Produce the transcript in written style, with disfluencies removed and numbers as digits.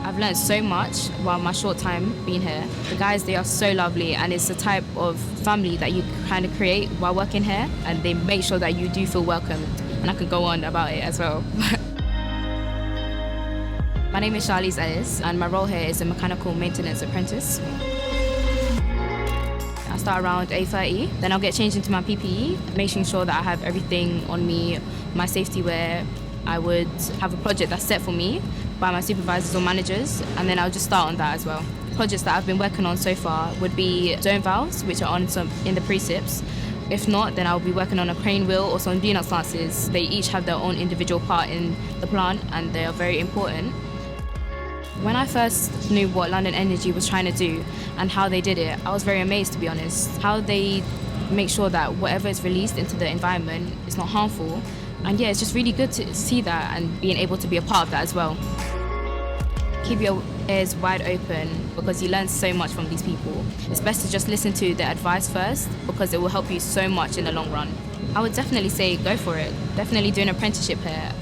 I've learned so much while my short time being here. The guys, they are so lovely, and it's the type of family that you kind of create while working here, and they make sure that you do feel welcomed. And I could go on about it as well. My name is Charlize, and my role here is a mechanical maintenance apprentice. I start around 8:30, then I'll get changed into my PPE, making sure that I have everything on me, my safety wear. I would have a project that's set for me by my supervisors or managers, and then I'll just start on that as well. Projects that I've been working on so far would be dome valves, which are on some in the precips. If not, then I'll be working on a crane wheel or some V-nut stances. They each have their own individual part in the plant, and they are very important. When I first knew what LondonEnergy was trying to do and how they did it, I was very amazed, to be honest. How they make sure that whatever is released into the environment is not harmful. And yeah, it's just really good to see that and being able to be a part of that as well. Keep your ears wide open because you learn so much from these people. It's best to just listen to their advice first because it will help you so much in the long run. I would definitely say go for it. Definitely do an apprenticeship here.